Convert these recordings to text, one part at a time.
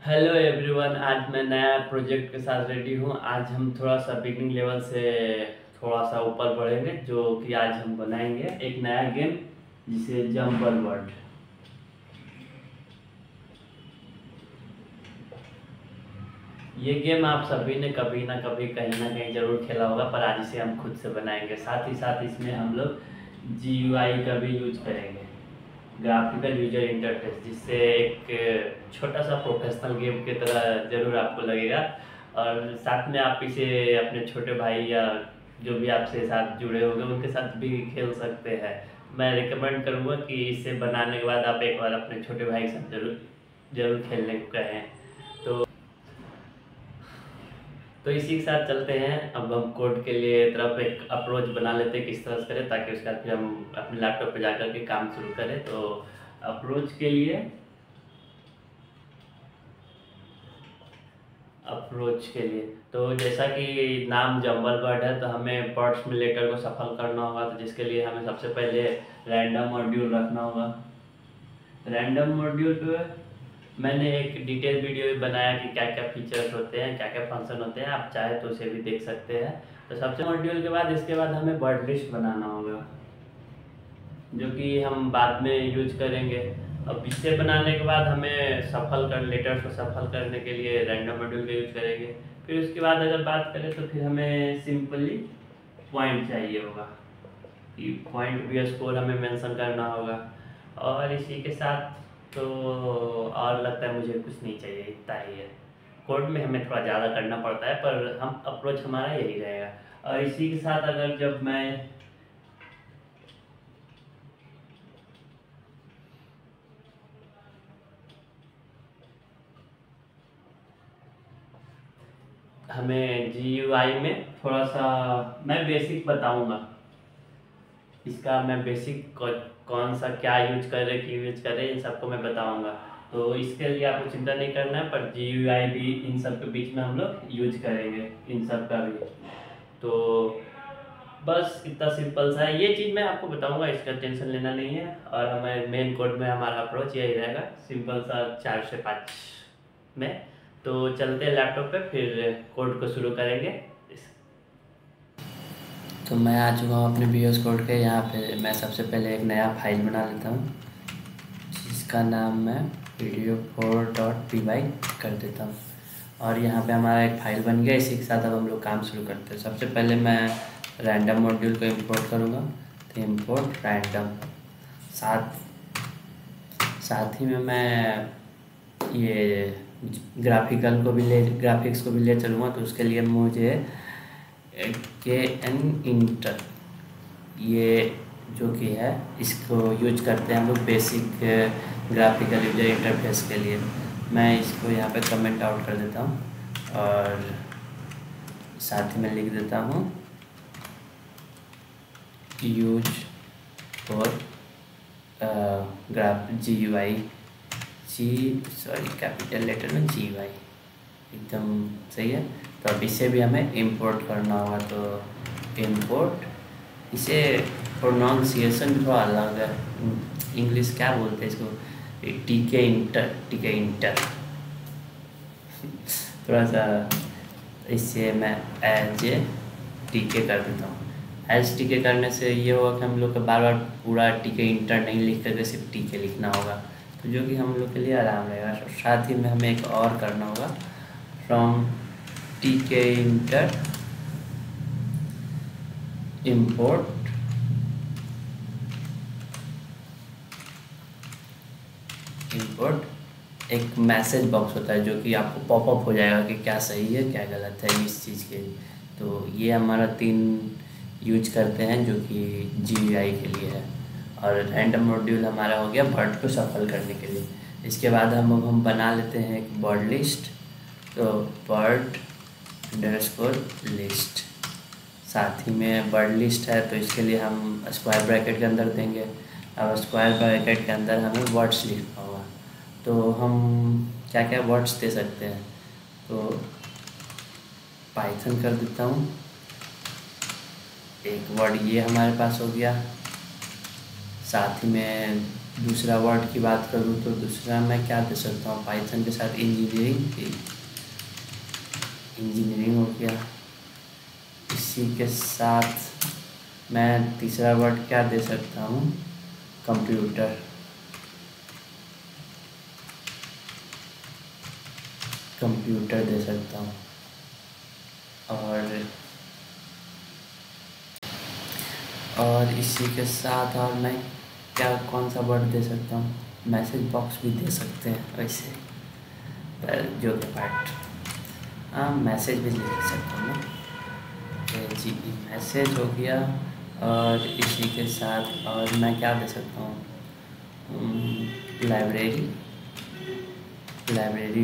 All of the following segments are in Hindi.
हेलो एवरीवन, आज मैं नया प्रोजेक्ट के साथ रेडी हूँ। आज हम थोड़ा सा बिगनिंग लेवल से थोड़ा सा ऊपर बढ़ेंगे, जो कि आज हम बनाएंगे एक नया गेम जिसे जंपल वर्ल्ड। ये गेम आप सभी ने कभी ना कभी कहीं ना कहीं ज़रूर खेला होगा, पर आज इसे हम खुद से बनाएंगे। साथ ही साथ इसमें हम लोग GUI का भी यूज करेंगे, ग्राफिकल यूजर इंटरफेस, जिससे एक छोटा सा प्रोफेशनल गेम की तरह ज़रूर आपको लगेगा। और साथ में आप इसे अपने छोटे भाई या जो भी आपसे साथ जुड़े होंगे उनके साथ भी खेल सकते हैं। मैं रिकमेंड करूँगा कि इसे बनाने के बाद आप एक बार अपने छोटे भाई के साथ ज़रूर ज़रूर खेलने को कहें। तो तो इसी के साथ चलते हैं। अब हम कोड के लिए तरफ एक अप्रोच बना लेते हैं, किस तरह से करें ताकि उसके बाद फिर हम अपने लैपटॉप पे जाकर के काम शुरू करें। तो अप्रोच के लिए अप्रोच के लिए तो जैसा कि नाम जंबल बर्ड है, तो हमें बर्ड्स में लेटर को सफल करना होगा। तो जिसके लिए हमें सबसे पहले रैंडम मॉड्यूल रखना होगा। रैंडम मॉड्यूल पे मैंने एक डिटेल वीडियो भी बनाया कि क्या क्या फीचर्स होते हैं, क्या क्या फंक्शन होते हैं। आप चाहे तो उसे भी देख सकते हैं। तो सबसे मॉड्यूल के बाद इसके बाद हमें वर्ड लिस्ट बनाना होगा, जो कि हम बाद में यूज करेंगे। अब इसे बनाने के बाद हमें सफल कर लेटर्स को सफल करने के लिए रैंडम मॉड्यूल का यूज करेंगे। फिर उसके बाद अगर बात करें तो फिर हमें सिंपली पॉइंट चाहिए होगा कि पॉइंट भी स्कोर हमें मेंशन करना होगा। और इसी के साथ तो और लगता है मुझे कुछ नहीं चाहिए, इतना ही है। कोड में हमें थोड़ा ज़्यादा करना पड़ता है, पर हम अप्रोच हमारा यही रहेगा। और इसी के साथ अगर जब मैं हमें GUI में थोड़ा सा मैं बेसिक बताऊंगा। इसका मैं बेसिक कौन सा क्या यूज कर रहे क्यों यूज कर रहे इन सबको मैं बताऊंगा। तो इसके लिए आपको चिंता नहीं करना है, पर GUI भी इन सब के बीच में हम लोग यूज करेंगे, इन सब का भी। तो बस इतना सिंपल सा है, ये चीज़ मैं आपको बताऊंगा, इसका टेंशन लेना नहीं है। और हमारे मेन कोड में हमारा अप्रोच यही रहेगा, सिंपल सा 4 से 5 में। तो चलते हैं लैपटॉप पे, फिर कोड को शुरू करेंगे। तो मैं आ चुका हूँ अपने VS कोड के। यहाँ पे मैं सबसे पहले एक नया फाइल बना लेता हूँ, जिसका नाम मैं video4.py कर देता हूँ। और यहाँ पे हमारा एक फ़ाइल बन गया। इसी के साथ अब हम लोग काम शुरू करते हैं। सबसे पहले मैं रैंडम मॉड्यूल को इंपोर्ट करूँगा, तो इंपोर्ट रैंडम। साथ ही में मैं ये ग्राफिक्स को भी ले चलूँगा। तो उसके लिए मुझे KN इंटर, ये जो कि है, इसको यूज करते हैं हम लोग बेसिक ग्राफिकल यूजर इंटरफेस के लिए। मैं इसको यहाँ पे कमेंट आउट कर देता हूँ और साथ ही में लिख देता हूँ use for GUI capital letter में GUI, एकदम सही है। तो अब इसे भी हमें इंपोर्ट करना होगा। तो इंपोर्ट, इसे प्रोनाउंसिएशन थोड़ा अलग है, इंग्लिश क्या बोलते हैं इसको, टीके इंटर थोड़ा सा। इससे मैं एज ए टीके कर देता हूँ। एज टीके करने से ये होगा कि हम लोग को बार बार पूरा टीके इंटर नहीं लिख करके सिर्फ टीके लिखना होगा, तो जो कि हम लोग के लिए आराम रहेगा। साथ ही में हमें एक और करना होगा, फ्रॉम टीके इंटर इंपोर्ट एक मैसेज बॉक्स होता है, जो कि आपको पॉपअप हो जाएगा कि क्या सही है क्या गलत है इस चीज़ के। तो ये हमारा 3 यूज करते हैं, जो कि GUI के लिए है। और रैंडम मॉड्यूल हमारा हो गया बर्ड को सफल करने के लिए। इसके बाद हम बना लेते हैं एक वर्ड लिस्ट। तो बर्ड अंडरस्कोर लिस्ट, साथ ही में वर्ड लिस्ट है, तो इसके लिए हम स्क्वायर ब्रैकेट के अंदर देंगे। अब स्क्वायर ब्रैकेट के अंदर हमें वर्ड्स लिखना होगा। तो हम क्या क्या वर्ड्स दे सकते हैं, तो पाइथन कर देता हूँ। एक वर्ड ये हमारे पास हो गया, साथ ही में दूसरा वर्ड की बात करूँ तो दूसरा मैं क्या दे सकता हूँ, पाइथन के साथ इंजीनियरिंग हो गया। इसी के साथ मैं तीसरा वर्ड क्या दे सकता हूँ, कंप्यूटर। कंप्यूटर दे सकता हूँ। और इसी के साथ और मैं क्या कौन सा वर्ड दे सकता हूँ, मैसेज बॉक्स भी दे सकते हैं वैसे, जो कि पार्ट, हाँ मैसेज भी लिख सकता हूँ ना, जी मैसेज हो गया। और इसी के साथ और मैं क्या दे सकता हूँ, लाइब्रेरी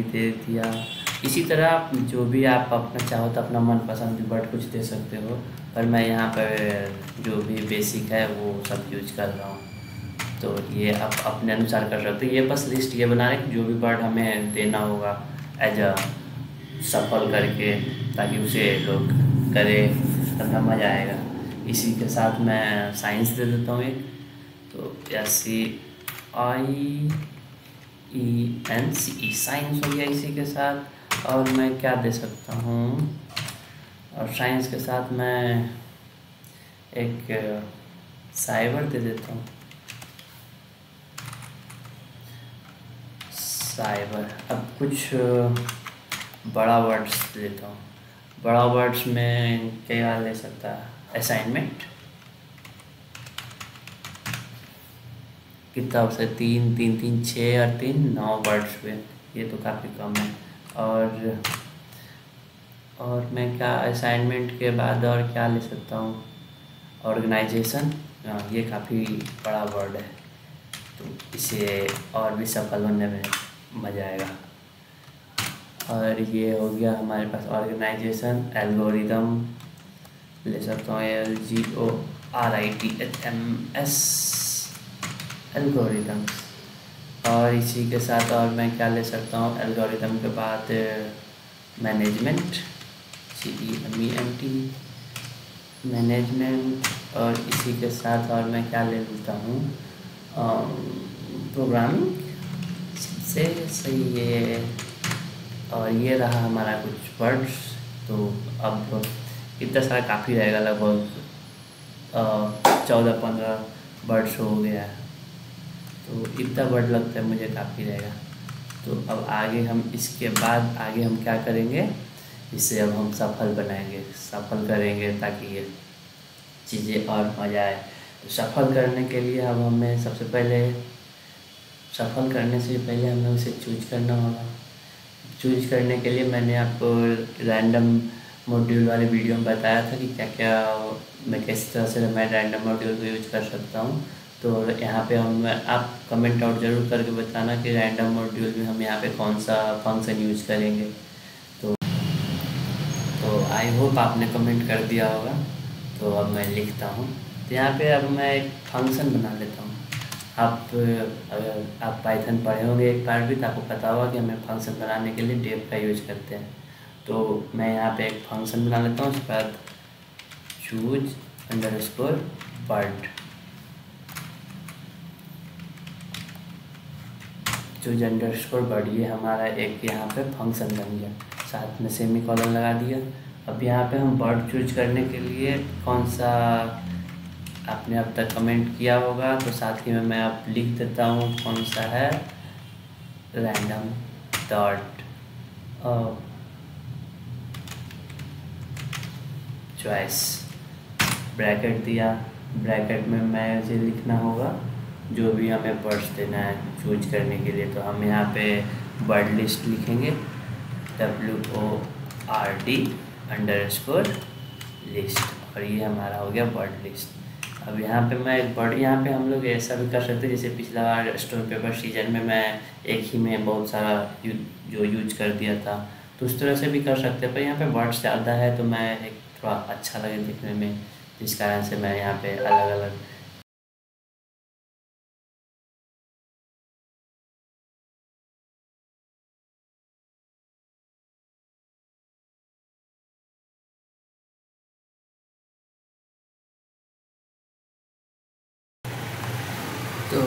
दे दिया। इसी तरह आप जो भी आप अपना चाहो तो अपना मनपसंद वर्ड कुछ दे सकते हो, पर मैं यहाँ पर जो भी बेसिक है वो सब यूज कर रहा हूँ। तो ये आप अपने अनुसार कर सकते हो। ये बस लिस्ट ये बना रहे कि जो भी वर्ड हमें देना होगा एज अ सफल करके, ताकि उसे लोग करें तब मज़ा आएगा। इसी के साथ मैं साइंस दे देता हूँ एक, तो SCIENCE साइंस हो गया इसी के साथ। और मैं क्या दे सकता हूँ, और साइंस के साथ मैं एक साइबर दे देता हूँ, साइबर। अब कुछ बड़ा वर्ड्स लेता हूँ। बड़ा वर्ड्स में क्या ले सकता है, असाइनमेंट। कितना उसे 3 3 3 6 और 3 9 वर्ड्स हुए, ये तो काफ़ी कम है। और मैं क्या असाइनमेंट के बाद और क्या ले सकता हूँ, ऑर्गेनाइजेशन। ये काफ़ी बड़ा वर्ड है, तो इसे और भी सफल होने में मज़ा आएगा। और ये हो गया हमारे पास ऑर्गेनाइजेशन। एल्गोरिदम ले सकता हूँ, LGORITHMS, एल्गोरिदम। और इसी के साथ और मैं क्या ले सकता हूँ, एल्गोरिदम के बाद मैनेजमेंट, CEMENT, मैनेजमेंट। और इसी के साथ और मैं क्या ले लेता हूँ, प्रोग्रामिंग से सही है। और ये रहा हमारा कुछ वर्ड्स। तो अब इतना सारा काफ़ी रहेगा, लगभग 14 15 वर्ड्स हो गया, तो इतना वर्ड लगता है मुझे काफ़ी रहेगा। तो अब आगे हम इसके बाद आगे हम क्या करेंगे, इसे अब हम सफल बनाएंगे, सफल करेंगे ताकि ये चीज़ें और मज़ा आए। तो सफल करने के लिए अब हमें सबसे पहले, सफल करने से पहले हमें उसे चूज करना होगा। चूज करने के लिए मैंने आपको रैंडम मॉड्यूल वाले वीडियो में बताया था कि क्या क्या मैं किस तरह से मैं रैंडम मॉड्यूल को यूज कर सकता हूँ। तो यहाँ पे हम आप कमेंट आउट ज़रूर करके बताना कि रैंडम मॉड्यूल में हम यहाँ पे कौन सा फंक्शन यूज करेंगे। तो आई होप आपने कमेंट कर दिया होगा। तो अब मैं लिखता हूँ, तो यहाँ पे अब मैं एक फंक्शन बना लेता हूँ। आप अगर आप पाइथन पढ़े होंगे एक बार भी, तो आपको पता होगा कि हमें फंक्शन बनाने के लिए डेफ का यूज करते हैं। तो मैं यहाँ पे एक फंक्शन बना लेता हूँ, उसके बाद choose underscore word, choose underscore word, ये हमारा एक यहाँ पे फंक्शन बन गया, साथ में सेमीकोलन लगा दिया। अब यहाँ पे हम वर्ड चूज करने के लिए कौन सा आपने अब तक कमेंट किया होगा, तो साथ ही में मैं अब लिख देता हूँ कौन सा है, रैंडम डॉट चॉइस, ब्रैकेट दिया। ब्रैकेट में मैं इसे लिखना होगा जो भी हमें वर्ड्स देना है चूज करने के लिए। तो हम यहाँ पे वर्ड लिस्ट लिखेंगे, WORD लिस्ट, और ये हमारा हो गया वर्ड लिस्ट। अब यहाँ पे मैं एक वर्ड, यहाँ पे हम लोग ऐसा भी कर सकते हैं जैसे पिछला बार स्टोन पेपर सीजन में मैं एक ही में बहुत सारा जो यूज कर दिया था, तो उस तरह से भी कर सकते हैं। पर यहाँ पे वर्ड्स ज़्यादा है तो मैं एक थोड़ा अच्छा लगे दिखने में, जिस कारण से मैं यहाँ पे अलग अलग तो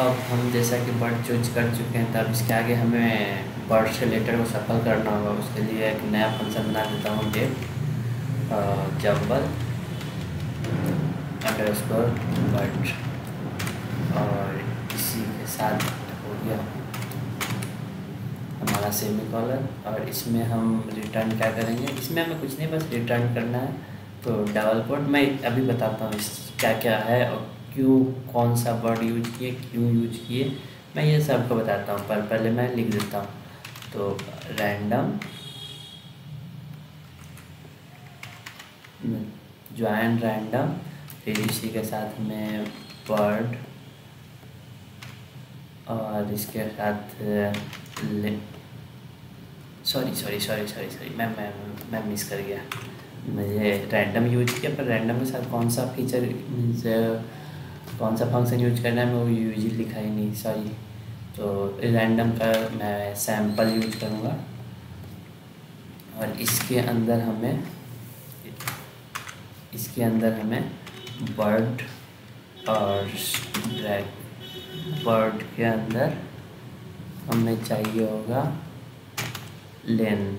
अब हम जैसा कि बर्ड चूज कर चुके हैं, तब इसके आगे हमें बर्ड सेलेक्टर को सफल करना होगा। उसके लिए एक नया फंक्शन बना देता हूँ, डेप जंबल अंडरस्कोर बर्ड, और इसी के साथ हो गया हमारा सेमीकोलन। और इसमें हम रिटर्न क्या करेंगे, इसमें हमें कुछ नहीं, बस रिटर्न करना है। तो डबल कोट मैं अभी बताता हूँ इस क्या क्या है और क्यों, कौन सा वर्ड यूज किए, क्यों यूज किए, मैं ये सबको बताता हूँ। पर पहले मैं लिख देता हूँ। तो रैंडम ज्वाइन रैंडम, फिर इसी के साथ में वर्ड, और इसके साथ सॉरी मैं मिस कर गया। मुझे रैंडम यूज किया, पर रैंडम के साथ कौन सा फीचर मीन्स कौन सा फंक्शन यूज करना है मैं वो यूज ही लिखा ही नहीं, सॉरी। तो रैंडम का मैं सैम्पल यूज करूँगा, और इसके अंदर हमें बर्ड और बर्ड के अंदर हमें चाहिए होगा लेन।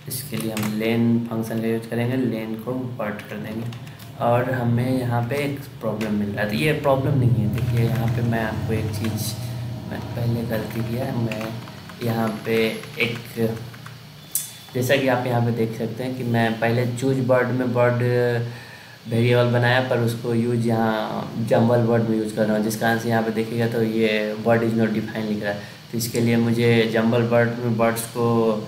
इसके लिए हम लेन फंक्शन का यूज करेंगे, लेन को बर्ड कर देंगे। और हमें यहाँ पे एक प्रॉब्लम मिल रहा है, तो ये प्रॉब्लम नहीं है। देखिए यहाँ पे मैं आपको एक चीज़ मैं पहले गलती किया है। मैं यहाँ पे एक, जैसा कि आप यहाँ पे देख सकते हैं कि मैं पहले चूज बर्ड में बर्ड वेरिएबल बनाया, पर उसको यूज यहाँ जंबल वर्ड में यूज़ कर रहा हूँ, जिस कारण से यहाँ पे देखिएगा तो ये वर्ड इज़ नॉट डिफाइन लिख रहा है। तो इसके लिए मुझे जंबल वर्ड में बर्ड्स को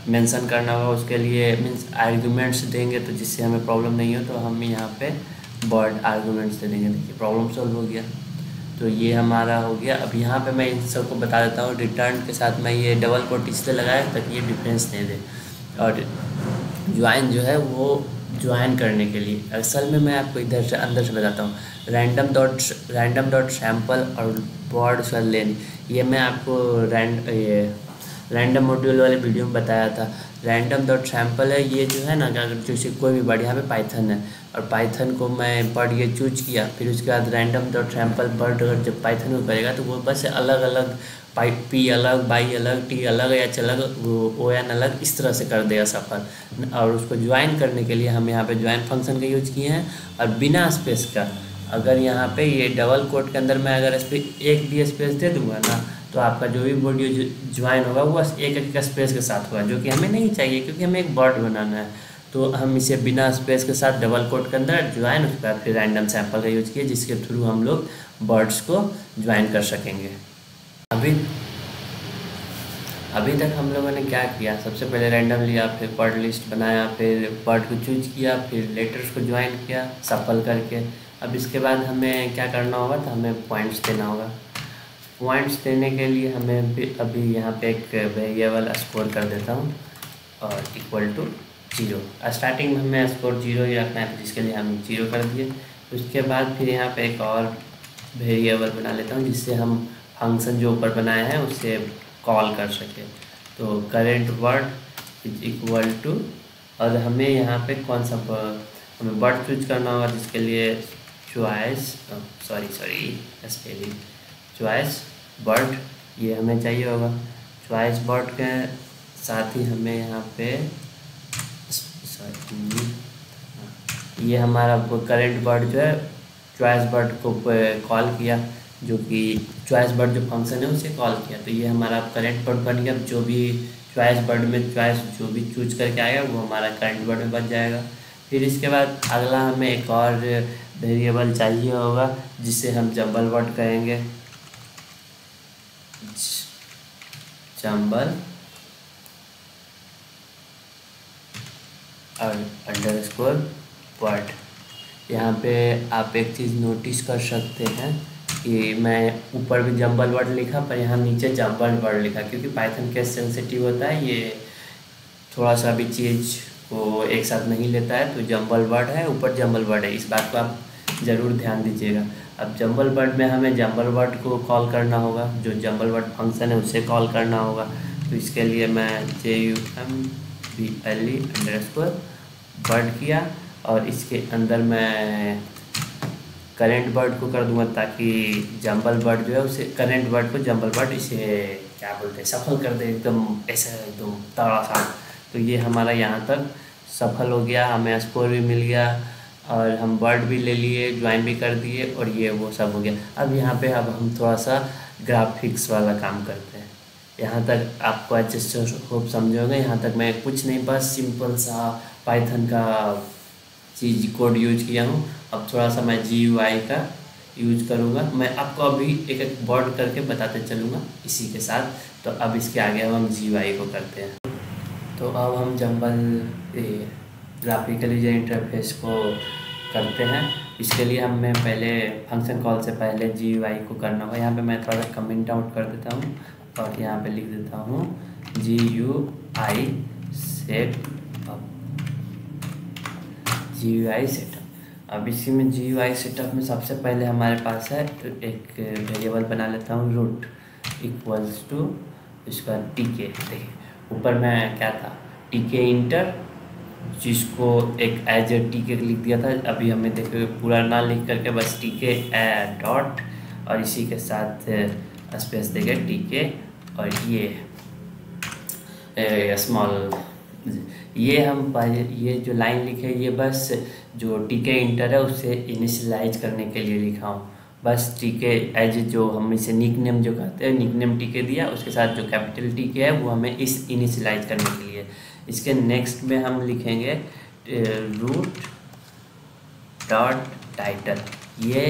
मेंशन करना होगा। उसके लिए मीन्स आर्गुमेंट्स देंगे, तो जिससे हमें प्रॉब्लम नहीं हो, तो हम यहाँ पे बर्ड आर्गुमेंट्स दे देंगे। देखिए प्रॉब्लम सॉल्व हो गया। तो ये हमारा हो गया। अब यहाँ पे मैं इन सबको बता देता हूँ। रिटर्न के साथ मैं ये डबल कोट इसलिए लगाया ताकि ये डिफरेंस नहीं दे। और ज्वाइन जो है वो ज्वाइन करने के लिए, असल में मैं आपको इधर से अंदर से बताता हूँ। रैंडम डॉट सैम्पल और बर्ड और लेन, ये मैं आपको रैंडम मॉड्यूल वाले वीडियो में बताया था। रैंडम डॉट सैम्पल है, ये जो है ना, अगर जैसे कोई भी बर्ड, यहाँ पे पाइथन है और पाइथन को मैं बर्ड ये चूज किया, फिर उसके बाद रैंडम डॉट सैम्पल बर्ड अगर जब पाइथन को करेगा तो वो बस अलग अलग पी अलग, बाई अलग, टी अलग, एच अलग, ओ एन अलग, इस तरह से कर देगा सफ़र। और उसको ज्वाइन करने के लिए हम यहाँ पे ज्वाइन फंक्शन का यूज किए हैं। और बिना स्पेस का, अगर यहाँ पे ये डबल कोट के अंदर मैं अगर एक भी स्पेस दे दूँगा ना, तो आपका जो भी वीडियो ज्वाइन होगा वो बस एक एक स्पेस के साथ होगा, जो कि हमें नहीं चाहिए, क्योंकि हमें एक बर्ड बनाना है। तो हम इसे बिना स्पेस के साथ डबल कोट के अंदर ज्वाइन, उसके बाद फिर रैंडम सैम्पल का यूज किए, जिसके थ्रू हम लोग बर्ड्स को ज्वाइन कर सकेंगे। अभी तक हम लोगों ने क्या किया, सबसे पहले रैंडम लिया, फिर बर्ड लिस्ट बनाया, फिर बर्ड को चूज किया, फिर लेटर्स को ज्वाइन किया सफल करके। अब इसके बाद हमें क्या करना होगा, तो हमें पॉइंट्स देना होगा। पॉइंट्स देने के लिए हमें अभी यहाँ पे एक वेरिएबल स्कोर कर देता हूँ, और इक्वल टू 0। स्टार्टिंग में हमें स्कोर 0 ही रखना है, जिसके लिए हम 0 कर दिए। उसके बाद फिर यहाँ पे एक और वेरिएबल बना लेता हूँ, जिससे हम फंक्शन जो ऊपर बनाए हैं उससे कॉल कर सके। तो current word is equal to, और हमें यहाँ पे कौन सा हमें वर्ड चूज करना होगा, जिसके लिए चॉइस वर्ड ये हमें चाहिए होगा। चॉइस वर्ड के साथ ही हमें यहाँ पे ये हमारा करेंट वर्ड जो है चॉइस वर्ड को कॉल किया, जो कि चॉइस वर्ड जो फंक्शन है उसे कॉल किया। तो ये हमारा करेंट वर्ड बन गया। जो भी चॉइस वर्ड में चॉइस जो भी चूज करके आएगा वो हमारा करेंट वर्ड में बन जाएगा। फिर इसके बाद अगला हमें एक और वेरिएबल चाहिए होगा, जिसे हम जंबल वर्ड कहेंगे। जंबल और अंडरस्कोर वर्ड। यहाँ पे आप एक चीज़ नोटिस कर सकते हैं कि मैं ऊपर भी जंबल वर्ड लिखा, पर यहाँ नीचे जंबल वर्ड लिखा, क्योंकि पाइथन केस सेंसिटिव होता है, ये थोड़ा सा भी चीज़ को एक साथ नहीं लेता है। तो जंबल वर्ड है, ऊपर जंबल वर्ड है, इस बात को आप ज़रूर ध्यान दीजिएगा। अब जंबल वर्ड में हमें जंबल वर्ड को कॉल करना होगा, जो जंबल वर्ड फंक्शन है उसे कॉल करना होगा। तो इसके लिए मैं JUMBLE अंडरस्कोर वर्ड किया, और इसके अंदर मैं करेंट वर्ड को कर दूंगा ताकि जंबल वर्ड जो है उसे करेंट वर्ड को जंबल वर्ड इसे क्या बोलते हैं सफल कर दे एकदम ऐसा एकदम तड़ा सा। तो ये हमारा यहाँ तक सफल हो गया, हमें स्कोर भी मिल गया और हम वर्ड भी ले लिए, ज्वाइन भी कर दिए और ये वो सब हो गया। अब यहाँ पे अब हम थोड़ा सा ग्राफिक्स वाला काम करते हैं। यहाँ तक आपको अच्छे से होप समझोगे। यहाँ तक मैं कुछ नहीं, बस सिंपल सा पाइथन का चीज कोड यूज किया हूँ। अब थोड़ा सा मैं GUI का यूज करूँगा। मैं आपको अभी एक एक वर्ड करके बताते चलूँगा इसी के साथ। तो अब इसके आगे अब हम GUI को करते हैं। तो अब हम जंबल ग्राफिकल यूजर इंटरफेस को करते हैं। इसके लिए हमें पहले फंक्शन कॉल से पहले GUI को करना होगा। यहाँ पे मैं थोड़ा सा कमेंट आउट कर देता हूँ और यहाँ पे लिख देता हूँ GUI सेटअप। अब इसी में GUI सेटअप में सबसे पहले हमारे पास है एक वेरिएबल बना लेता हूँ रूट इक्वल्स टू इसका TK। देखिए ऊपर में क्या था TK इंटर, जिसको एक एज ए TK लिख दिया था। अभी हमें देखो पूरा ना लिख करके बस TK डॉट और इसी के साथ स्पेस देंगे TK और ये स्मॉल ये हम ये जो लाइन लिखे ये बस जो TK इंटर है उससे इनिशियलाइज करने के लिए लिखा हूँ। बस TK एज जो हम इसे निक नेम जो कहते हैं निक नेम TK दिया, उसके साथ जो कैपिटल TK है वो हमें इस इनिशियलाइज करने के लिए। इसके नेक्स्ट में हम लिखेंगे रूट डॉट टाइटल। ये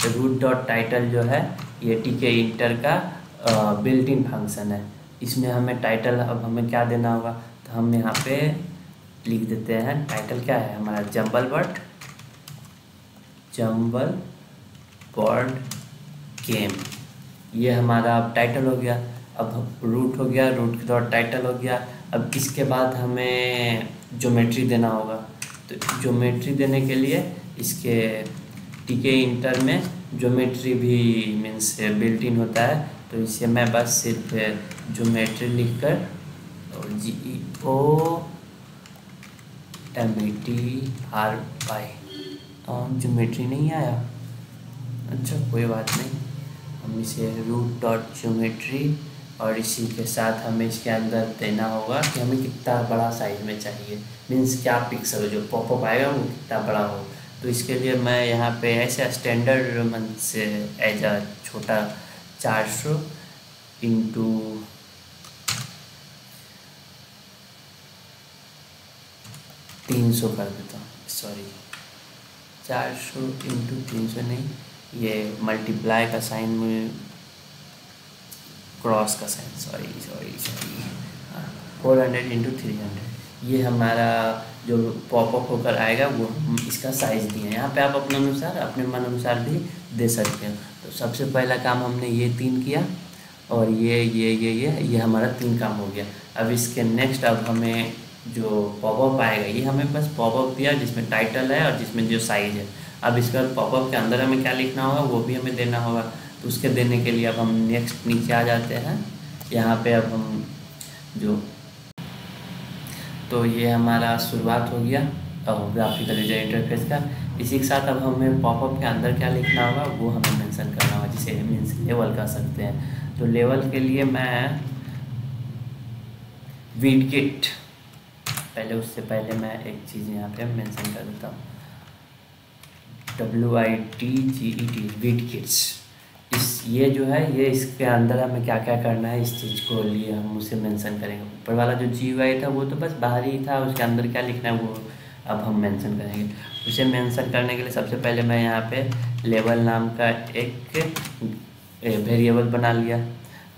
रूट डॉट टाइटल जो है ये TK इंटर का बिल्ट इन फंक्शन है। इसमें हमें टाइटल अब हमें क्या देना होगा, तो हम यहाँ पे लिख देते हैं टाइटल क्या है हमारा जंबल वर्ड गेम। ये हमारा अब टाइटल हो गया। अब रूट हो गया, रूट डॉट टाइटल हो गया। अब इसके बाद हमें ज्योमेट्री देना होगा। तो ज्योमेट्री देने के लिए इसके TK इंटर में ज्योमेट्री भी मीन्स बिल्ट इन होता है। तो इसे मैं बस सिर्फ ज्योमेट्री लिख कर और GEOMETRY ज्योमेट्री नहीं आया, अच्छा कोई बात नहीं। हम इसे रूट डॉट ज्योमेट्री और इसी के साथ हमें इसके अंदर देना होगा कि हमें कितना बड़ा साइज में चाहिए, मीन्स क्या पिक्सल जो पॉपअप आएगा वो कितना बड़ा हो। तो इसके लिए मैं यहाँ पे ऐसे स्टैंडर्ड मन से एज अ छोटा 400 इंटू 300 कर देता हूँ। सॉरी 400 इंटू 300 नहीं, ये मल्टीप्लाई का साइन में क्रॉस का साइन, सॉरी 400 इंटू 300। ये हमारा जो पॉपअप होकर आएगा वो हम इसका साइज़ दिए हैं। यहाँ पे आप अपने अनुसार अपने मन अनुसार भी दे सकते हैं। तो सबसे पहला काम हमने ये 3 किया और ये हमारा 3 काम हो गया। अब इसके नेक्स्ट अब हमें जो पॉपअप आएगा ये हमें बस पॉपअप दिया जिसमें टाइटल है और जिसमें जो साइज़ है। अब इसके बाद पॉपअप के अंदर हमें क्या लिखना होगा वो भी हमें देना होगा। तो उसके देने के लिए अब हम नेक्स्ट नीचे आ जाते हैं। यहाँ पे अब हम जो तो ये हमारा शुरुआत हो गया ग्राफिकल यूजर इंटरफेस का। इसी के साथ अब हमें पॉपअप के अंदर क्या लिखना होगा वो हमें मेंशन करना होगा, जिसे मीन्स लेवल कर सकते हैं। तो लेवल के लिए मैं विडकिट पहले उससे पहले मैं एक चीज़ यहाँ पे मेंशन कर देता हूँ WITGET विडकिट्स। ये जो है ये इसके अंदर हमें क्या क्या करना है इस चीज़ को लिए हम उसे मेंशन करेंगे। ऊपर वाला जो GUI था वो तो बस बाहर ही था, उसके अंदर क्या लिखना है वो अब हम मेंशन करेंगे। उसे मेंशन करने के लिए सबसे पहले मैं यहाँ पे लेवल नाम का एक वेरिएबल बना लिया।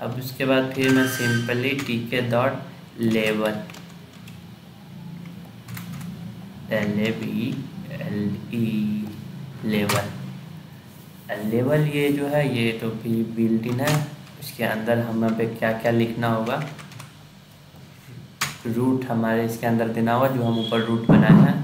अब उसके बाद फिर मैं simply TK dot level level ये जो है ये तो भी बिल्ट इन है। इसके अंदर हमें पे क्या क्या लिखना होगा, रूट हमारे इसके अंदर देना होगा जो हम ऊपर रूट बनाए हैं।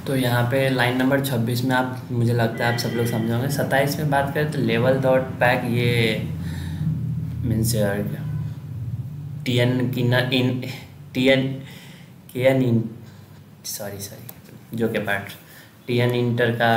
तो यहाँ पे लाइन नंबर 26 में आप, मुझे लगता है आप सब लोग समझोगे। 27 में बात करें तो लेवल डॉट पैक, ये मीन्स टी एन की न इन टी एन के एन इन जो के पार्ट टी एन इंटर का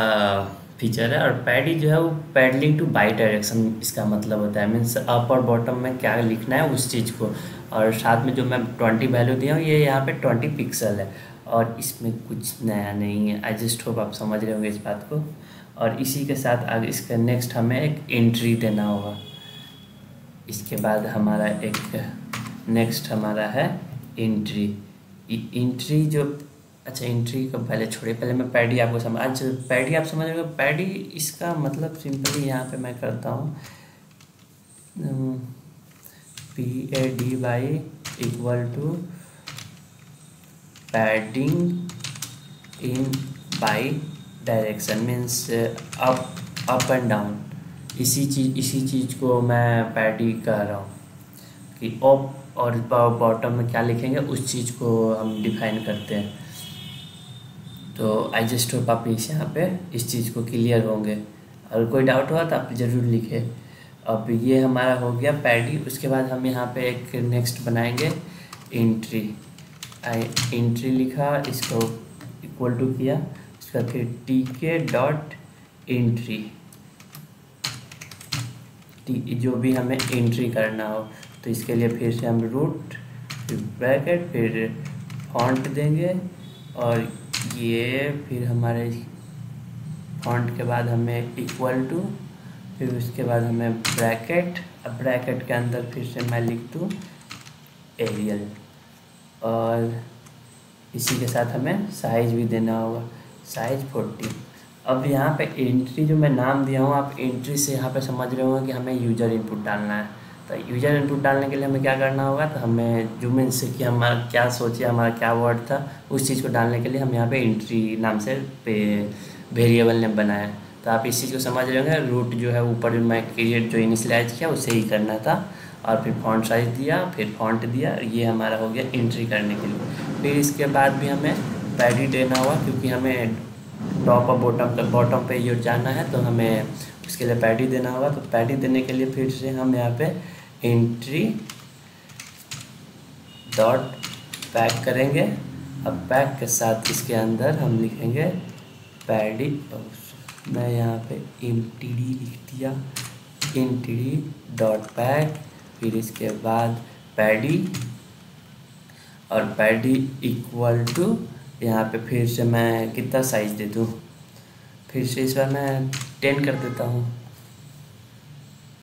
फीचर है। और पैडी जो है वो पैडलिंग टू बाई डायरेक्शन इसका मतलब होता है, मीन्स अप और बॉटम में क्या लिखना है उस चीज़ को। और साथ में जो मैं 20 वैल्यू दिया हूँ, ये यहाँ पे 20 पिक्सल है और इसमें कुछ नया नहीं है। आई जस्ट होप आप समझ रहे होंगे इस बात को। और इसी के साथ आगे इसका नेक्स्ट हमें एक एंट्री देना होगा। इसके बाद हमारा एक नेक्स्ट हमारा है एंट्री। एंट्री जो, अच्छा एंट्री को पहले छोड़िए, पहले मैं पैडी आपको समझ, अच्छा पैडी आप समझ रहे हो। पैडी इसका मतलब सिंपली यहाँ पे मैं करता हूँ PADY equal to padding in by direction, means up and down. इसी चीज़ को मैं पैडी कह रहा हूँ कि अप और बॉटम में क्या लिखेंगे उस चीज़ को हम डिफाइन करते हैं। तो आई जस्ट होप आप यहाँ पे इस चीज़ को क्लियर होंगे। अगर कोई डाउट हुआ तो आप ज़रूर लिखें। अब ये हमारा हो गया पैडी। उसके बाद हम यहाँ पे एक नेक्स्ट बनाएंगे एंट्री। एंट्री लिखा, इसको इक्वल टू किया, इसका फिर TK डॉट एंट्री, जो भी हमें एंट्री करना हो। तो इसके लिए फिर से हम रूट, फिर ब्रैकेट, फिर फॉन्ट देंगे। और ये फिर हमारे फॉन्ट के बाद हमें इक्वल टू, फिर उसके बाद हमें ब्रैकेट। अब ब्रैकेट के अंदर फिर से मैं लिख दूँ एरियल। और इसी के साथ हमें साइज़ भी देना होगा, साइज़ 40। अब यहाँ पे एंट्री जो मैं नाम दिया हूँ, आप एंट्री से यहाँ पे समझ रहे होंगे कि हमें यूज़र इनपुट डालना है। तो यूज़र इनपुट डालने के लिए हमें क्या करना होगा, तो हमें जो मीन से कि हमारा क्या सोचे, हमारा क्या वर्ड था, उस चीज़ को डालने के लिए हम यहाँ पे एंट्री नाम से वेरिएबल ने बनाया। तो आप इस चीज़ को समझ रहे होंगे। रूट जो है ऊपर मैं क्रिएट जो इनिशियलाइज किया उसे ही करना था। और फिर फॉन्ट साइज दिया, फिर फॉन्ट दिया। ये हमारा हो गया एंट्री करने के लिए। फिर इसके बाद भी हमें पैडी देना हुआ, क्योंकि हमें टॉप और बॉटम पे ये जाना है, तो हमें उसके लिए पैडी देना होगा। तो पैडी देने के लिए फिर से हम यहाँ पे एंट्री डॉट पैक करेंगे। अब पैक के साथ इसके अंदर हम लिखेंगे पैडी। मैं यहाँ पे MTD लिख दिया, MTD डॉट पैक। फिर इसके बाद पैडी, और पैडी इक्वल टू, यहाँ पे फिर से मैं कितना साइज़ दे दूँ, फिर से इस बार मैं 10 कर देता हूँ।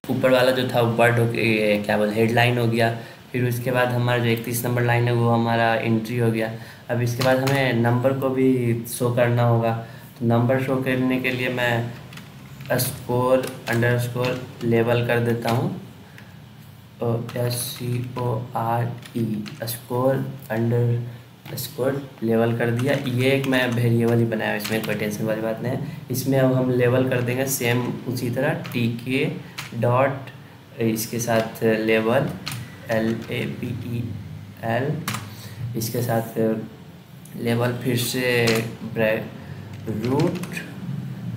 ऊपर वाला जो था वर्ड हो गया, क्या बोल, हेडलाइन हो गया। फिर उसके बाद हमारा जो 31 नंबर लाइन है वो हमारा एंट्री हो गया। अब इसके बाद हमें नंबर को भी शो करना होगा। तो नंबर शो करने के लिए मैं स्कोर अंडरस्कोर लेवल कर देता हूँ, SCORE, score under score level कर दिया। ये एक मैं वेरिएबल ही बनाया, इसमें कोई टेंशन वाली बात नहीं है। इसमें अब हम लेवल कर देंगे सेम उसी तरह TK डॉट, इसके साथ लेवल LABEL, इसके साथ लेवल, फिर से रूट,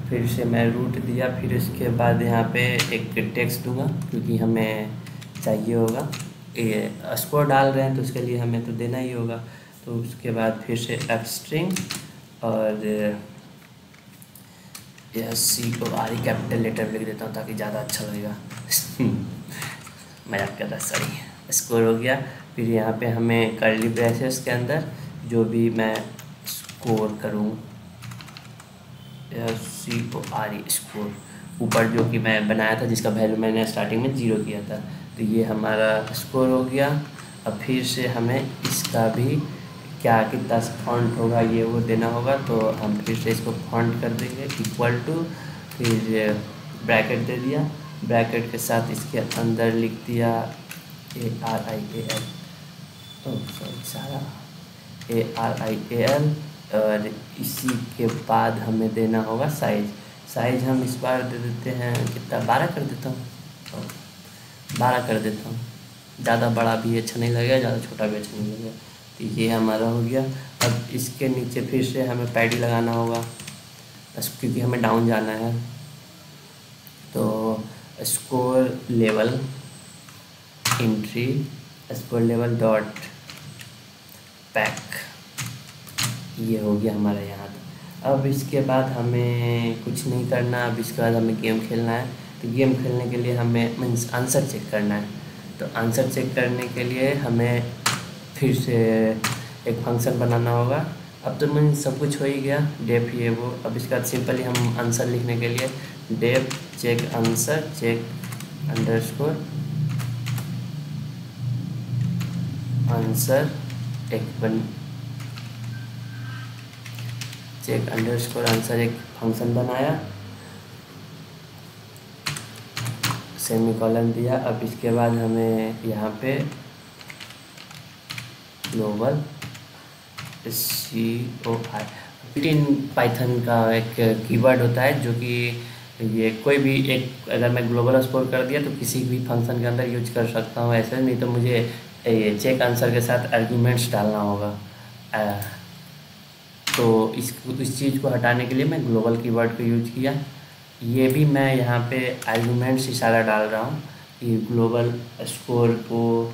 फिर से मैं रूट दिया। फिर इसके बाद यहाँ पे एक टेक्स्ट दूंगा, क्योंकि हमें चाहिए होगा, ये स्कोर डाल रहे हैं तो उसके लिए हमें तो देना ही होगा। तो उसके बाद फिर से स्ट्रिंग और SCORE कैपिटल लेटर में लिख देता हूँ ताकि ज़्यादा अच्छा लगेगा। मजाक कर रहा, सॉरी। स्कोर हो गया। फिर यहाँ पे हमें कर्ली ब्रेसेस के अंदर जो भी मैं स्कोर करूँ, SCORE स्कोर, ऊपर जो कि मैं बनाया था जिसका वैल्यू मैंने स्टार्टिंग में 0 किया था, तो ये हमारा स्कोर हो गया। अब फिर से हमें इसका भी क्या कितना फॉन्ट होगा ये वो देना होगा। तो हम फिर से इसको फॉन्ट कर देंगे इक्वल टू, फिर ब्रैकेट दे दिया। ब्रैकेट के साथ इसके अंदर लिख दिया ARIAL, ARIAL। और इसी के बाद हमें देना होगा साइज़ हम इस बार दे देते हैं कितना, 12 कर देता हूँ, 12 कर देता हूँ। ज़्यादा बड़ा भी अच्छा नहीं लगेगा, ज़्यादा छोटा भी अच्छा नहीं लगेगा। तो ये हमारा हो गया। अब इसके नीचे फिर से हमें पैडी लगाना होगा क्योंकि हमें डाउन जाना है। तो score level entry score level dot pack, ये हो गया हमारा यहाँ। अब इसके बाद हमें कुछ नहीं करना, अब इसके बाद हमें गेम खेलना है। तो गेम खेलने के लिए हमें मीन्स आंसर चेक करना है। तो आंसर चेक करने के लिए हमें फिर से एक फंक्शन बनाना होगा। अब तो मीन्स सब कुछ हो ही गया, डेफ ये वो। अब इसके बाद सिंपली हम आंसर लिखने के लिए def check answer check underscore answer check underscore answer एक फंक्शन बनाया, सेमीकोलन दिया। अब इसके बाद हमें यहाँ पे ग्लोबल COI बिल्ट-इन पाइथन का एक कीवर्ड होता है जो कि ये कोई भी एक, अगर मैं ग्लोबल स्कोर कर दिया तो किसी भी फंक्शन के अंदर यूज कर सकता हूँ ऐसे, नहीं तो मुझे ये चेक आंसर के साथ आर्ग्यूमेंट्स डालना होगा। तो इस चीज़ को हटाने के लिए मैं ग्लोबल कीवर्ड को यूज किया। ये भी मैं यहाँ पे आर्ग्यूमेंट्स इशारा डाल रहा हूँ कि ग्लोबल स्कोर को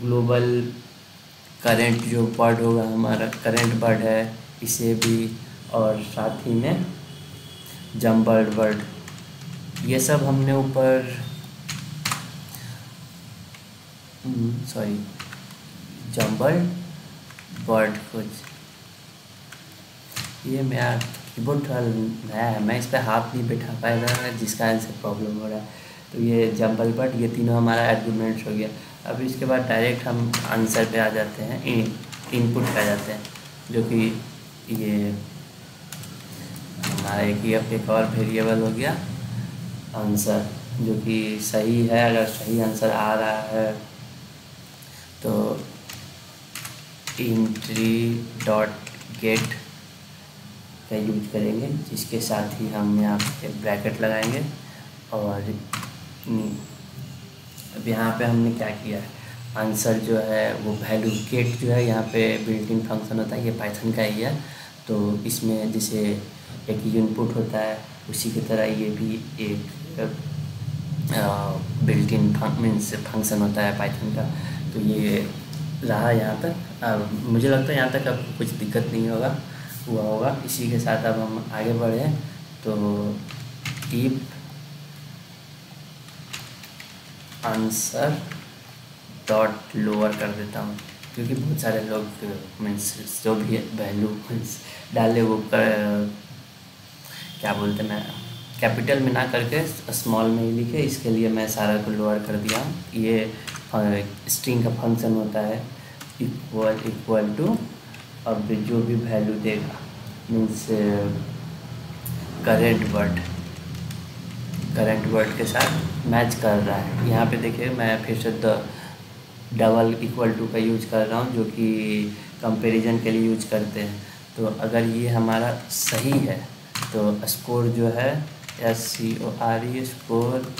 ग्लोबल करेंट जो वर्ड होगा हमारा करेंट वर्ड है इसे भी, और साथ ही में जम्बल्ड वर्ड, ये सब हमने ऊपर जम्बल्ड वर्ड कुछ, ये मेरा कीबोर्ड थोड़ा नया है, मैं इस पर हाथ नहीं बैठा पाएगा जिसका कारण से प्रॉब्लम हो रहा है। तो ये जम्बल वर्ड, ये तीनों हमारा आर्गुमेंट्स हो गया। अब इसके बाद डायरेक्ट हम आंसर पे आ जाते हैं, इनपुट पे आ जाते हैं, जो कि ये हमारा एक और वेरिएबल हो गया आंसर, जो कि सही है। अगर सही आंसर आ रहा है तो एंट्री डॉट गेट का यूज करेंगे, जिसके साथ ही हम यहाँ पे ब्रैकेट लगाएंगे। और अब यहाँ पे हमने क्या किया है, आंसर जो है वो वैल्यू गेट जो है यहाँ पे बिल्ट इन फंक्शन होता है, ये पाइथन का ही है। तो इसमें जैसे एक इनपुट होता है उसी की तरह ये भी एक बिल्ट इन फंक्शन होता है पाइथन का। तो ये रहा यहाँ तक। अब मुझे लगता है यहाँ तक अब कुछ दिक्कत नहीं हुआ होगा। इसी के साथ अब हम आगे बढ़े तो इफ आंसर डॉट लोअर कर देता हूँ, क्योंकि बहुत सारे लोग मीन्स जो भी वैल्यू मीन्स डाले वो क्या बोलते हैं, कैपिटल में ना करके स्मॉल में ही लिखे, इसके लिए मैं सारा को लोअर कर दिया। ये स्ट्रिंग का फंक्शन होता है इक्वल टू, अब जो भी वैल्यू देगा मीन्स करेंट वर्ड के साथ मैच कर रहा है। यहाँ पे देखिए मैं फिर से डबल इक्वल टू का यूज कर रहा हूँ, जो कि कंपैरिजन के लिए यूज करते हैं। तो अगर ये हमारा सही है तो स्कोर जो है SCORE score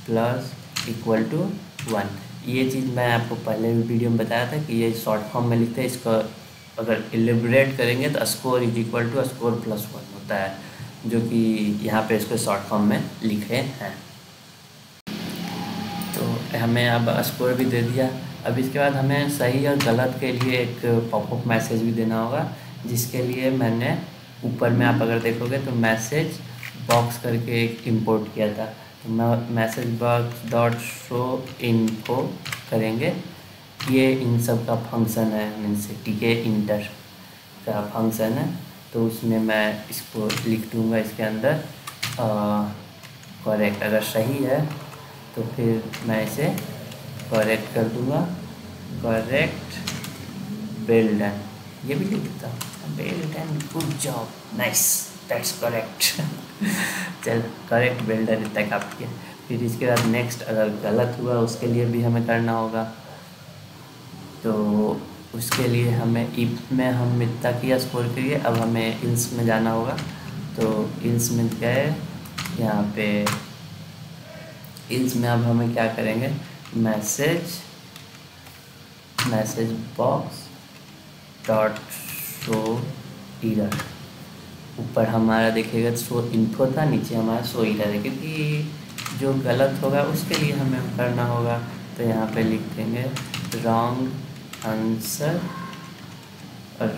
plus equal to 1। ये चीज़ मैं आपको पहले भी वीडियो में बताया था कि ये शॉर्ट फॉर्म में लिखते हैं, इसको अगर एलिब्रेट करेंगे तो score is equal to score plus 1 होता है, जो कि यहाँ पे इसको शॉर्ट फॉर्म में लिखे हैं। तो हमें अब स्कोर भी दे दिया। अब इसके बाद हमें सही और गलत के लिए एक पॉपअप मैसेज भी देना होगा, जिसके लिए मैंने ऊपर में आप अगर देखोगे तो मैसेज बॉक्स करके एक इंपोर्ट किया था। तो message box dot show info करेंगे, ये इन सब का फंक्शन है, मीन्स टीके इंटर का फंक्शन है। तो उसमें मैं इसको लिख दूँगा इसके अंदर करेक्ट, अगर सही है तो फिर मैं इसे करेक्ट कर दूँगा, करेक्ट वेल डन, ये भी लिख देता हूँ, well done good job nice that's correct. चल करेक्ट वेल डन इतना काफ़ी है। फिर इसके बाद नेक्स्ट अगर गलत हुआ उसके लिए भी हमें करना होगा। तो उसके लिए हमें इफ में हम इतना किया स्कोर के लिए, अब हमें इल्स में जाना होगा। तो इल्स में गए, यहाँ पे इल्स में अब हमें क्या करेंगे, message box dot show error. ऊपर हमारा देखिएगा शो इन्फो था, नीचे हमारा शो एरर है, क्योंकि जो गलत होगा उसके लिए हमें करना होगा। तो यहाँ पे लिख देंगे रॉन्ग आंसर और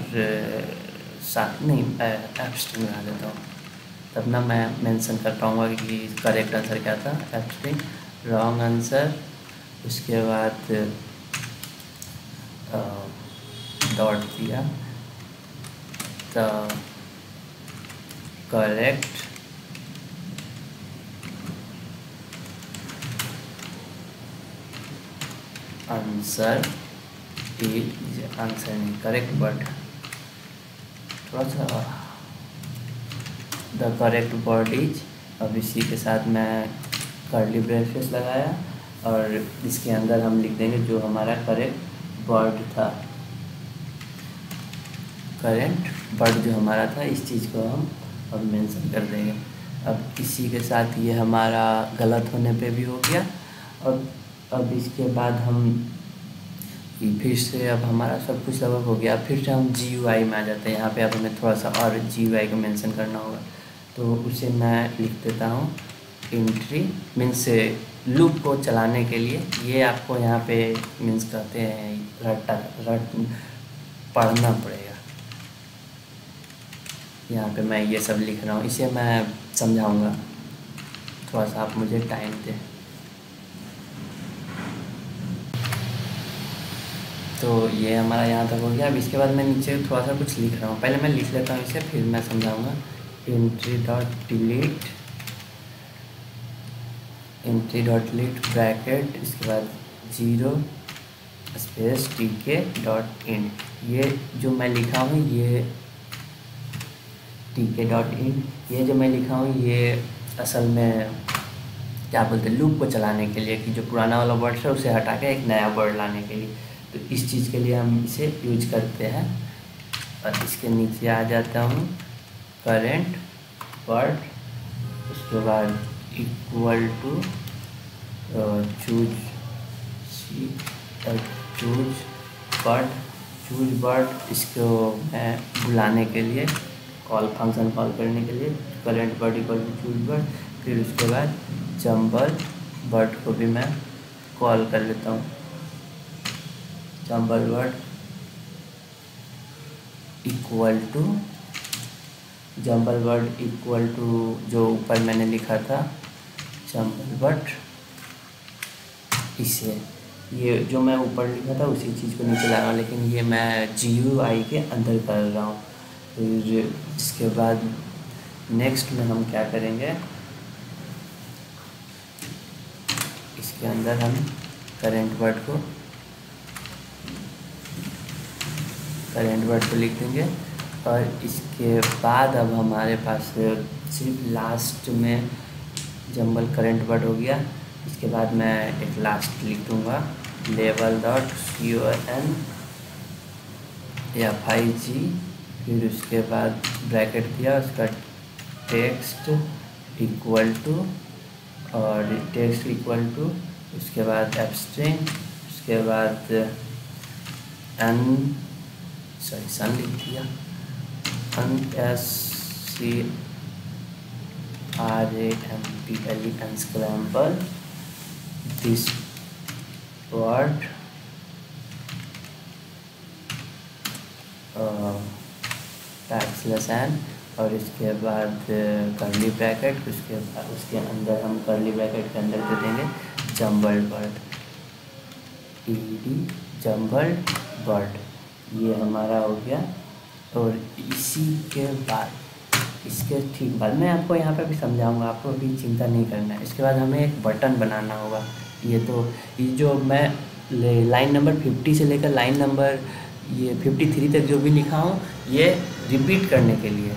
साथ नहीं एब्स्ट्रिंग बना देता हूँ, तब ना मैं मेंशन कर पाऊँगा कि करेक्ट आंसर क्या था। एब्स्ट्रिंग रॉन्ग आंसर, उसके बाद डॉट दिया the correct answer is, answer नहीं करेक्ट वर्ड, थोड़ा सा द करेक्ट वर्ड इज। अब इसी के साथ मैं कर्ली ब्रेसेस लगाया और इसके अंदर हम लिख देंगे जो हमारा करेक्ट वर्ड था। करेक्ट वर्ड जो हमारा था, इस चीज़ को हम अब मेंशन कर देंगे। अब इसी के साथ ये हमारा गलत होने पे भी हो गया। और अब इसके बाद हम फिर से, अब हमारा सब कुछ लगभग हो गया, फिर से हम GUI में आ जाते हैं। यहाँ पे अब हमें थोड़ा सा और GUI को मेंशन करना होगा, तो उसे मैं लिख देता हूँ एंट्री मीन्स लूप को चलाने के लिए। ये आपको यहाँ पे मीन्स कहते हैं रट पढ़ना पड़ेगा। यहाँ पे मैं ये सब लिख रहा हूँ, इसे मैं समझाऊँगा, थोड़ा सा आप मुझे टाइम दें। तो ये हमारा यहाँ तक हो गया। अब इसके बाद मैं नीचे थोड़ा सा कुछ लिख रहा हूँ, पहले मैं लिख लेता हूँ इसे, फिर मैं समझाऊँगा। एंट्री डॉट डिलीट ब्रैकेट, इसके बाद 0 स्पेस tk.int। ये जो मैं लिखा हूँ ये tk.int, ये जो मैं लिखा हूँ ये असल में क्या बोलते हैं, लूप को चलाने के लिए, कि जो पुराना वाला वर्ड है उसे हटा के एक नया वर्ड लाने के लिए। तो इस चीज़ के लिए हम इसे यूज करते हैं। और इसके नीचे आ जाता हूँ करेंट वर्ड, उसके बाद इक्वल टू चूज वर्ड, इसको मैं बुलाने के लिए, कॉल फंक्शन कॉल करने के लिए current word equal to choose word. फिर उसके बाद जंबल वर्ड को भी मैं कॉल कर लेता हूँ, जंबल वर्ड इक्वल टू जो ऊपर मैंने लिखा था जंबल वर्ड, इसे ये जो मैं ऊपर लिखा था उसी चीज़ को नीचे ला रहा हूँ, लेकिन ये मैं GUI के अंदर कर रहा हूँ। फिर इसके बाद नेक्स्ट में हम क्या करेंगे, इसके अंदर हम करेंट वर्ड को लिख देंगे। और इसके बाद अब हमारे पास सिर्फ लास्ट में जंबल करेंट वर्ड हो गया। इसके बाद मैं एक लास्ट लिख दूँगा level.conf5g, फिर उसके बाद ब्रैकेट दिया, उसका टेक्स्ट इक्वल टू उसके बाद एब्स्ट्रिंग, उसके बाद सन लिख दिया, unscramble unscramble this word backslash, और इसके बाद कर्ली ब्रैकेट, उसके बाद उसके अंदर हम कर्ली ब्रैकेट के अंदर दे देंगे जंबल वर्ड, जंबल वर्ड। ये हमारा हो गया। और इसी के बाद, इसके ठीक बाद मैं आपको यहाँ पे भी समझाऊंगा, आपको भी चिंता नहीं करना है। इसके बाद हमें एक बटन बनाना होगा। ये जो मैं लाइन नंबर 50 से लेकर लाइन नंबर ये 53 तक जो भी लिखा हूँ, ये रिपीट करने के लिए,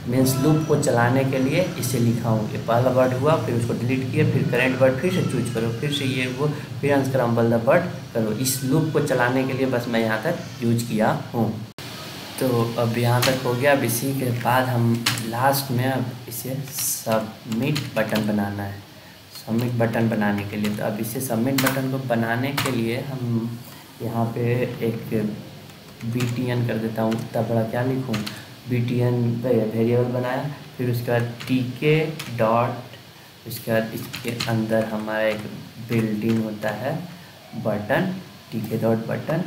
मीन्स लूप को चलाने के लिए इसे लिखा हूँ। ये पहला वर्ड हुआ, फिर उसको डिलीट किया, फिर करेंट वर्ड फिर से चूज करो, फिर से ये वो, फिर अनस्क्रैम्बल द वर्ड करो। इस लूप को चलाने के लिए बस मैं यहाँ तक यूज किया हूँ। तो अब यहाँ तक हो गया। अब इसी के बाद हम लास्ट में अब इसे सबमिट बटन बनाना है। सबमिट बटन बनाने के लिए, तो अब इसे सबमिट बटन को बनाने के लिए हम यहाँ पे एक btn कर देता हूँ। इतना बड़ा क्या लिखूँ, btn वेरिएबल बनाया। फिर उसके बाद tk डॉट, उसके बाद इसके अंदर हमारा एक बिल्डिंग होता है बटन, tk डॉट बटन।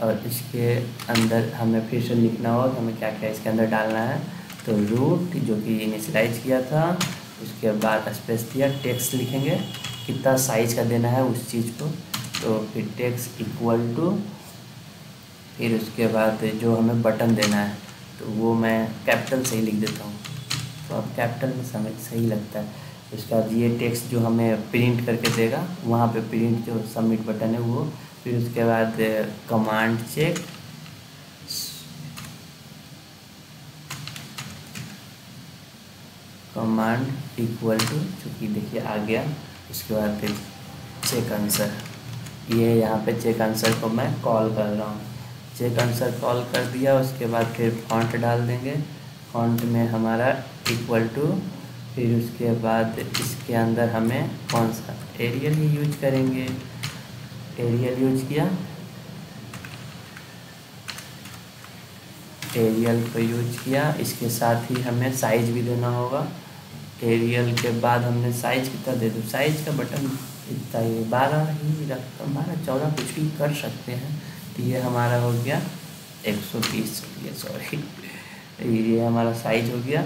और इसके अंदर हमें फिर से लिखना होगा कि हमें क्या क्या इसके अंदर डालना है। तो रूट जो कि इनिशियलाइज किया था, उसके बाद स्पेस दिया, टेक्स्ट लिखेंगे कितना साइज का देना है उस चीज़ को। तो फिर टेक्स्ट इक्वल टू, फिर उसके बाद जो हमें बटन देना है तो वो मैं कैपिटल से ही लिख देता हूँ। तो अब कैपिटल में समझ सही लगता है। उसके बाद ये टेक्स्ट जो हमें प्रिंट करके देगा, वहाँ पे प्रिंट जो सबमिट बटन है वो। फिर उसके बाद command check, command equal to, चूँकि देखिए आ गया। उसके बाद फिर चेक आंसर, ये यहाँ पे चेक आंसर को मैं कॉल कर रहा हूँ। चेक आंसर कॉल कर दिया। उसके बाद फिर फॉन्ट डाल देंगे, फॉन्ट में हमारा इक्वल टू। फिर उसके बाद इसके अंदर हमें कौन सा एरियल ही यूज करेंगे, एरियल यूज किया, एरियल को यूज किया। इसके साथ ही हमें साइज भी देना होगा। एरियल के बाद हमने साइज कितना दे दूँ, साइज का बटन इतना ही 12 ही रखता, 12 14 कुछ भी कर सकते हैं। तो ये हमारा हो गया 120, सॉरी ये हमारा साइज हो गया।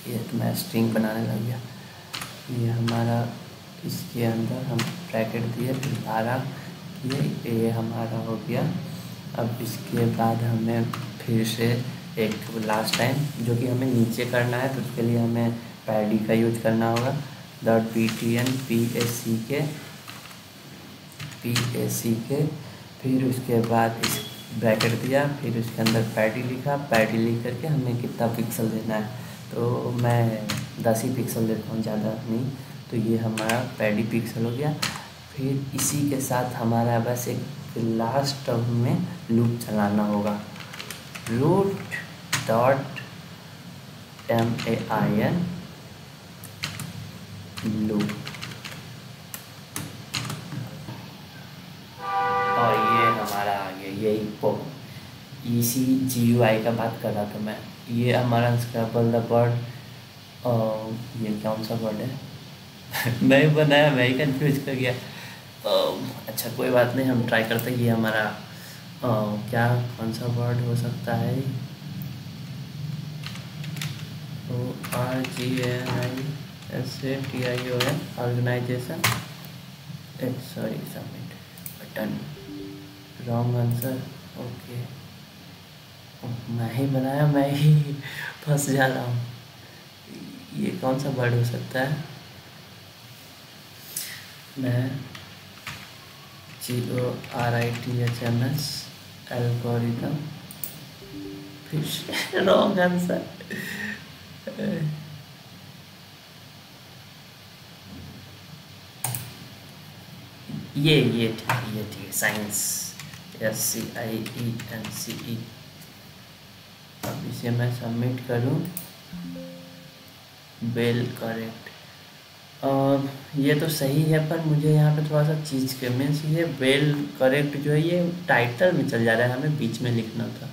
ये तो मैं स्ट्रिंग बनाने लग गया। ये हमारा, इसके अंदर हम ब्रैकेट दिए, फिर 12 ये हमारा हो गया। अब इसके बाद हमें फिर से एक लास्ट टाइम जो कि हमें नीचे करना है, तो उसके लिए हमें पैडी का यूज करना होगा। .btn PACK, फिर उसके बाद इस ब्रैकेट दिया, फिर उसके अंदर पैडी लिखा, पैडी लिख करके हमें कितना पिक्सल देना है। तो मैं 10 ही पिक्सल देता हूँ, ज़्यादा नहीं। तो ये हमारा पैडी पिक्सल हो गया। फिर इसी के साथ हमारा बस एक लास्ट टर्म में लूप चलाना होगा, रूट डॉट MAIN लूप। और ये हमारा आ गया, यही इसी GUI का बात कर रहा था मैं। ये हमारा स्क्रैबल द बर्ड, ये कौन सा वर्ड है मैं बनाया, मैं ही कन्फ्यूज कर गया। अच्छा कोई बात नहीं, हम ट्राई करते हैं। ये हमारा क्या कौन सा वर्ड हो सकता है, ORGANISATION, organisation, sorry submit button, wrong answer, okay. मैं ही बनाया, मैं ही फंस जा रहा हूँ। ये कौन सा वर्ड हो सकता है, मैं GORITHMS एल्गोरिथम, फिर रॉन्ग आंसर। ये ठीक है, साइंस, SCIENCE। अब इसे मैं सबमिट करूँ, बेल करेक्ट। ये तो सही है, पर मुझे यहाँ पे थोड़ा सा चीज़ के मीन्स ये बेल करेक्ट जो है ये टाइटल में चल जा रहा है, हमें बीच में लिखना था।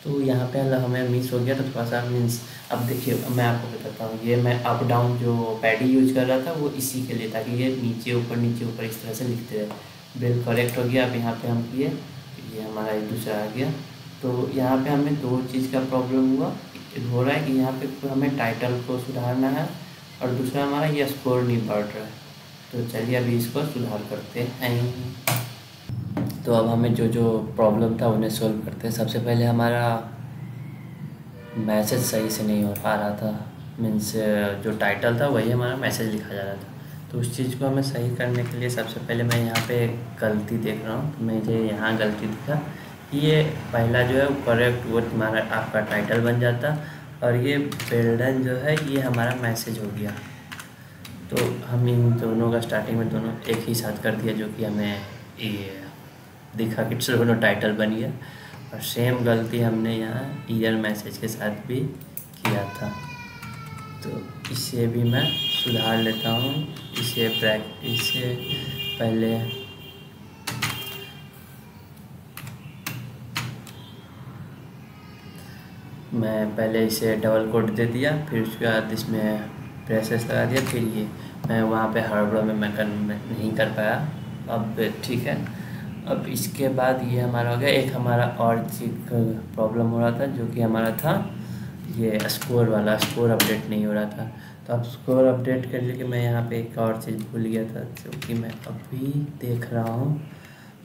तो यहाँ पे हमें मिस हो गया, तो थोड़ा सा मीन्स। अब देखिए मैं आपको बताता हूँ, ये मैं अप डाउन जो पैडी यूज कर रहा था वो इसी के लिए, ताकि ये नीचे ऊपर इस तरह से लिखते रहे। बेल करेक्ट हो गया। अब यहाँ पे हम किए, ये हमारा एक दूसरा आ गया। तो यहाँ पे हमें दो चीज़ का प्रॉब्लम हो रहा है कि यहाँ पे हमें टाइटल को सुधारना है, और दूसरा हमारा ये स्कोर नहीं बढ़ रहा है। तो चलिए अभी इसको सुधार करते हैं। तो अब हमें जो प्रॉब्लम था उन्हें सोल्व करते हैं। सबसे पहले हमारा मैसेज सही से नहीं हो पा रहा था, मीन्स जो टाइटल था वही हमारा मैसेज लिखा जा रहा था। तो उस चीज़ को हमें सही करने के लिए सबसे पहले मैं यहाँ पे गलती देख रहा हूँ। तो मुझे यहाँ गलती दिखा, ये पहला जो है वो करेक्ट, वो तुम्हारा आपका टाइटल बन जाता, और ये बिल्डन जो है ये हमारा मैसेज हो गया। तो हम इन दोनों का स्टार्टिंग में दोनों एक ही साथ कर दिया, जो कि हमें ये दिखा कि दोनों टाइटल बन गया। और सेम गलती हमने यहाँ ईयर मैसेज के साथ भी किया था। तो इसे भी मैं सुधार लेता हूँ। इसे पहले मैं पहले इसे डबल कोट दे दिया, फिर उसके बाद इसमें प्रेसेस लगा दिया, फिर ये मैं वहाँ पे हड़बड़ में मैं नहीं कर पाया। अब ठीक है। अब इसके बाद ये हमारा हो गया। एक हमारा और चीज़ प्रॉब्लम हो रहा था, जो कि हमारा था ये स्कोर वाला, स्कोर अपडेट नहीं हो रहा था। तो अब स्कोर अपडेट करने के मैं यहाँ पे एक और चीज़ भूल गया था, जो कि मैं अभी देख रहा हूँ।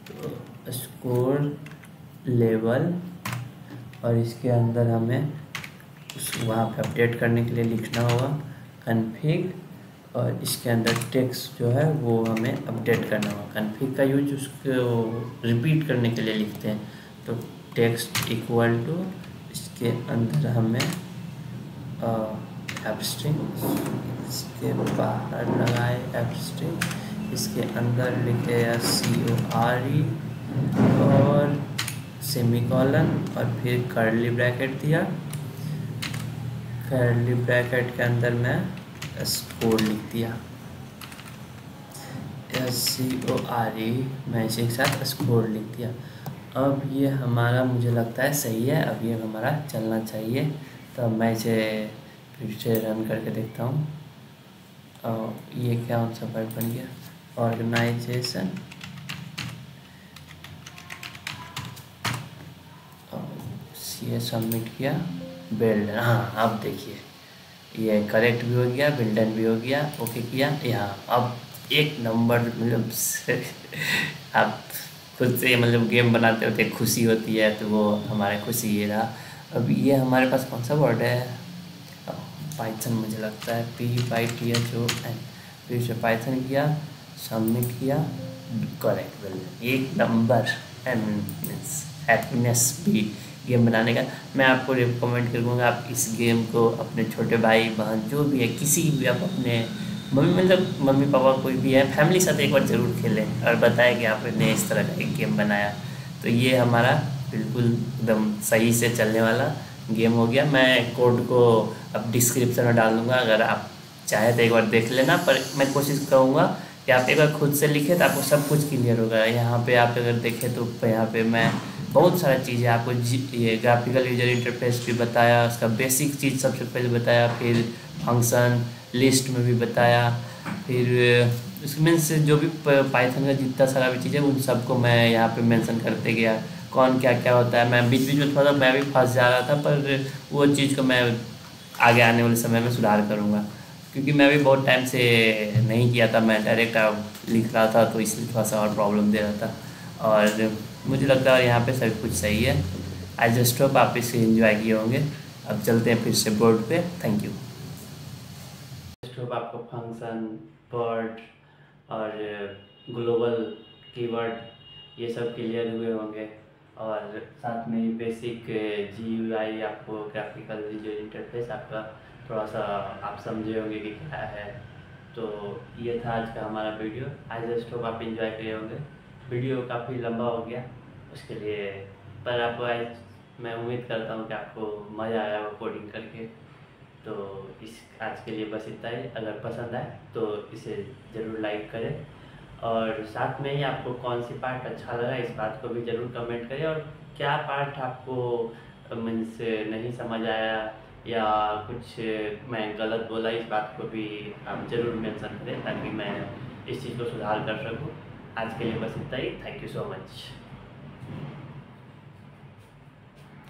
तो स्कोर लेवल, और इसके अंदर हमें वहाँ पे अपडेट करने के लिए लिखना होगा कन्फिग, और इसके अंदर टेक्स्ट जो है वो हमें अपडेट करना होगा। कन्फिग का यूज उसको रिपीट करने के लिए लिखते हैं। तो टेक्स्ट इक्वल टू, इसके अंदर हमें एब्स्ट्रिंग, इसके बाहर लगाए एब्स्ट्रिंग, इसके अंदर लिखे CORE और सेमीकोलन, और फिर कर्ली ब्रैकेट दिया। कर्ली ब्रैकेट के अंदर मैं स्कोर लिख दिया, SCORE, मैं इसी के साथ स्कोर लिख दिया। अब ये हमारा मुझे लगता है सही है, अब ये हमारा चलना चाहिए। तो मैं इसे फिर से रन करके देखता हूँ। और ये क्या कौन सा वर्ड बन गया, ऑर्गेनाइजेशन, ये सबमिट किया, बिल्ड। हाँ, अब देखिए ये करेक्ट भी हो गया, बिल्डन भी हो गया, ओके किया। यहाँ अब एक नंबर, मतलब आप खुद से मतलब गेम बनाते होते खुशी होती है, तो वो हमारे खुशी ये रहा। अब ये हमारे पास कौन सा वर्ड है, पाइथन मुझे लगता है, PYTHON। फिर से पाइथन किया, सबमिट किया, करेक्ट बिल्डन, एक नंबर। हैप्पीनेस भी गेम बनाने का। मैं आपको रिकमेंड करूँगा, आप इस गेम को अपने छोटे भाई बहन जो भी है, किसी भी, आप अपने मम्मी पापा कोई भी है, फैमिली साथ एक बार ज़रूर खेलें और बताएं कि आपने इस तरह का एक गेम बनाया। तो ये हमारा बिल्कुल एकदम सही से चलने वाला गेम हो गया। मैं कोड को अब डिस्क्रिप्शन में डाल दूँगा, अगर आप चाहे तो एक बार देख लेना। पर मैं कोशिश करूँगा कि आप एक बार खुद से लिखें तो आपको सब कुछ क्लियर होगा। यहाँ पे आप अगर देखें तो यहाँ पे मैं बहुत सारी चीज़ें आपको ये ग्राफिकल यूजर इंटरफेस भी बताया, उसका बेसिक चीज़ सबसे पहले बताया, फिर फंक्शन लिस्ट में भी बताया, फिर उसमें से जो भी पाइथन का जितना सारा भी चीज़ है उन सबको मैं यहाँ पे मेंशन करते गया, कौन क्या क्या होता है। मैं बीच बीच में थोड़ा मैं भी फंस जा रहा था, पर वो चीज़ को मैं आगे आने वाले समय में सुधार करूँगा, क्योंकि मैं भी बहुत टाइम से नहीं किया था, मैं डायरेक्ट लिख रहा था, तो इसलिए थोड़ा सा और प्रॉब्लम दे रहा था। और मुझे लगता है यहाँ पे सब कुछ सही है। आई जस्ट होप आप इसे एंजॉय किए होंगे। अब चलते हैं फिर से बोर्ड पे। Thank you. जस्ट होप आपको फंक्शन, वर्ड और ग्लोबल कीवर्ड ये सब क्लियर हुए होंगे, और साथ में ही बेसिक GUI, आपको ग्राफिकल यूजर इंटरफेस आपका थोड़ा सा आप समझे होंगे कि क्या है। तो ये था आज का हमारा वीडियो। आई जस्ट होप आप इंजॉय किए होंगे। वीडियो काफ़ी लंबा हो गया उसके लिए, पर आपको मैं उम्मीद करता हूँ कि आपको मज़ा आया वो कोडिंग करके। तो इस आज के लिए बस इतना ही। अगर पसंद आए तो इसे ज़रूर लाइक करें, और साथ में ही आपको कौन सी पार्ट अच्छा लगा इस बात को भी ज़रूर कमेंट करें, और क्या पार्ट आपको मीन्स नहीं समझ आया या कुछ मैं गलत बोला, इस बात को भी आप ज़रूर मेंशन करें, ताकि मैं इस चीज़ को सुधार कर सकूं। आज के लिए बस इतना ही। Thank you so much.